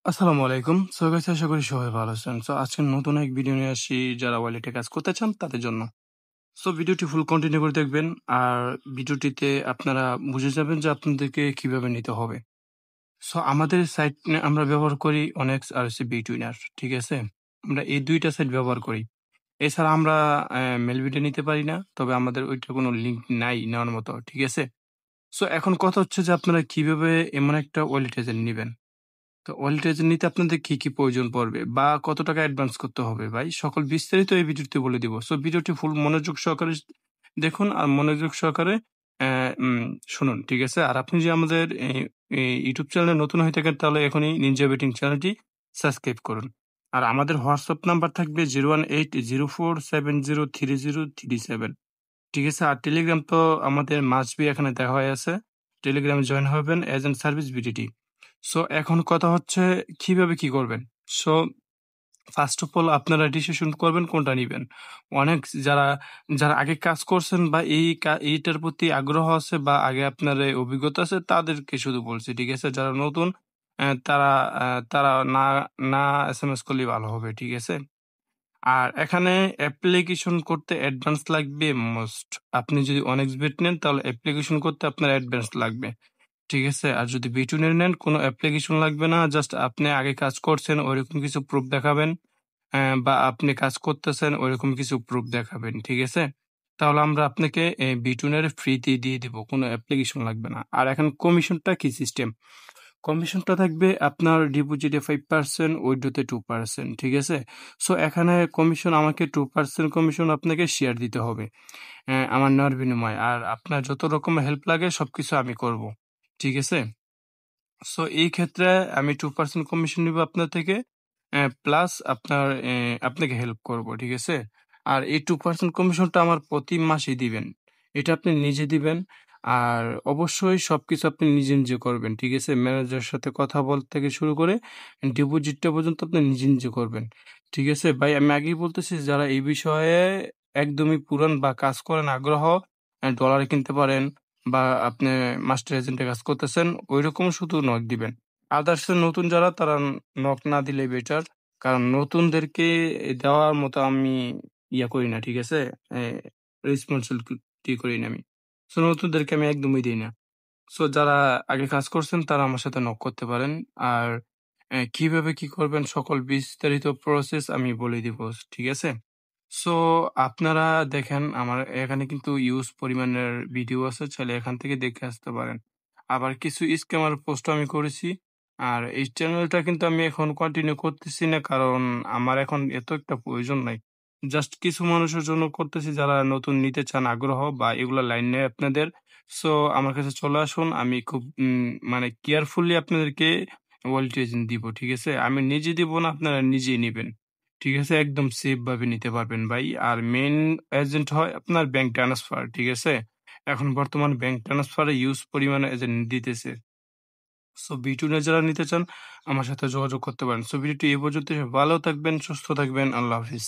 আসসালামু আলাইকুম। So guys আশা করি সবাই ভালো আছেন। সো আজকে নতুন এক ভিডিও নিয়ে আসছি যারা ওয়ালেটে কাজ করতে চান তাদের জন্য। সো ভিডিওটি ফুল কন্টিনিউ করে দেখবেন। আর ভিডিওটিতে আপনারা বুঝে যাবেন যে আপনাদেরকে কিভাবে নিতে হবে। সো আমাদের সাইট আমরা ব্যবহার করি অনেক্স আর হচ্ছে বিটুইনার। ঠিক আছে? আমরা এই ২ টা সাইট ব্যবহার করি। এছাড়া আমরা মেলবিটে নিতে পারি না। তবে আমাদের ওইটার কোনো লিঙ্ক নাই নেওয়ার মতো। ঠিক আছে? সো এখন কথা হচ্ছে যে আপনারা কিভাবে এমন একটা ওয়ালেট এজেন্ট নিবেন? তো ওয়ালেট এজেন্ট নিতে আপনাদের কি প্রয়োজন পড়বে বা কত টাকা অ্যাডভান্স করতে হবে ভাই? সকল বিস্তারিত এই ভিডিওতে বলে দিব। সো ভিডিওটি ফুল মনোযোগ সহকারে দেখুন আর মনোযোগ সহকারে অ্যা উম শুনুন। ঠিক আছে? আর আপনি যদি আমাদের এই ইউটিউব চ্যানেলে নতুন হয়ে থাকেন তাহলে এখনই নিনজা বেটিং চ্যানেলটি সাবস্ক্রাইব করুন। আর আমাদের হোয়াটসঅ্যাপ নাম্বার থাকবে 01804703037। ঠিক আছে? আর টেলিগ্রাম তো আমাদের মাস্ট বি এখানে দেওয়া হয়ে আছে। টেলিগ্রামে জয়েন হবেন এজেন্ট সার্ভিস বিডিটি। সো এখন কথা হচ্ছে কিভাবে কি করবেন? সো ফার্স্ট অফ অল আপনারা ডিসিশন করবেন কোনটা নিবেন। অনেক যারা আগে কাজ করছেন বা এইটার প্রতি আগ্রহ আছে বা আগে আপনার এই অভিজ্ঞতা আছে তাদেরকে শুধু বলছি। ঠিক আছে? যারা নতুন তারা না এসএমএস করলেই ভালো হবে। ঠিক আছে? আর এখানে অ্যাপ্লিকেশন করতে অ্যাডভান্স লাগবে মোস্ট। আপনি যদি অনেক্সবেট নেন তাহলে অ্যাপ্লিকেশন করতে আপনার অ্যাডভান্স লাগবে। ঠিক আছে? আর যদি বিটুনের নেন কোনো অ্যাপ্লিকেশন লাগবে না। জাস্ট আপনি আগে কাজ করছেন ঐরকম কিছু প্রুফ দেখাবেন। বা আপনি কাজ করতেছেন ঐরকম কিছু প্রুফ দেখাবেন। ঠিক আছে? তাহলে আমরা আপনাকে বিটুনের ফ্রিতে দিয়ে দিব। কোনো অ্যাপ্লিকেশন লাগবে না। আর এখন কমিশনটা কি সিস্টেম? কমিশনটা থাকবে আপনার ডিপোজিটে 5% উইথড্রোতে 2%। ঠিক আছে? সো এখানে কমিশন আমাকে 2% কমিশন আপনাকে শেয়ার দিতে হবে। আমার নেওয়ার বিনিময়ে। আর আপনার যত রকম হেল্প লাগে সবকিছু আমি করব। ঠিক আছে? সো এই ক্ষেত্রে আমি 2% কমিশন নিবো আপনার থেকে। প্লাস আপনাকে হেল্প করব। ঠিক আছে? আর এই 2% কমিশনটা আমার প্রতি মাসেই দিবেন। এটা আপনি নিজে দিবেন। আর অবশ্যই সবকিছু আপনি নিজে করবেন। ঠিক আছে? ম্যানেজারের সাথে কথা বলতে থেকে শুরু করে ডিপোজিটটা পর্যন্ত আপনি নিজে করবেন। ঠিক আছে? ভাই আমি আগেই বলতেছি যারা এই বিষয়ে একদমই পুরান বা কাজ করেন আগ্রহ ডলারে কিনতে পারেন বা আপনি মাস্টার এজেন্টে কাজ করতেছেন, ঐরকম শুধু নক দিবেন। আদার্স নতুন যারা তারা নক না দিলেই বেটার। কারণ নতুনদেরকে দেওয়ার মতো আমি করি না, ঠিক আছে? এ রেসপন্সিবিলিটি করি না আমি। সো নতুনদেরকে আমি একদমই দেই না। সো যারা আগে কাজ করছেন তারা আমার সাথে নক করতে পারেন। আর কিভাবে কি করবেন সকল বিস্তারিত প্রসেস আমি বলে দিব। ঠিক আছে? সো আপনারা দেখেন আমার এখানে কিন্তু ইউজ পরিমাণের ভিডিও আছে। চাইলে এখান থেকে দেখে আসতে পারেন। আবার কিছু স্ক্যামার পোস্টও আমি করেছি। আর এই চ্যানেলটা কিন্তু আমি এখন কন্টিনিউ করতেছি না। কারণ আমার এখন এত একটা প্রয়োজন নাই। জাস্ট কিছু মানুষের জন্য করতেছি যারা নতুন নিতে চান আগ্রহ বা এগুলা লাইন নেই আপনাদের। সো আমার কাছে চলে আসুন। আমি খুব মানে কেয়ারফুলি আপনাদেরকে ওয়ালেট দিব। ঠিক আছে? আমি নিজে দিব না, আপনারা নিজেই নিবেন। ঠিক আছে? একদম সেফ ভাবে নিতে পারবেন ভাই। আর মেইন এজেন্ট হয় আপনার ব্যাংক ট্রান্সফার। ঠিক আছে? এখন বর্তমান ব্যাংক ট্রান্সফারে হিউজ পরিমাণে এজেন্ট দিতেছে। সো B2 যারা নিতে চান আমার সাথে যোগাযোগ করতে পারেন। সো ভিডিওটি এই পর্যন্তই। ভালো থাকবেন, সুস্থ থাকবেন। আল্লাহ হাফিজ।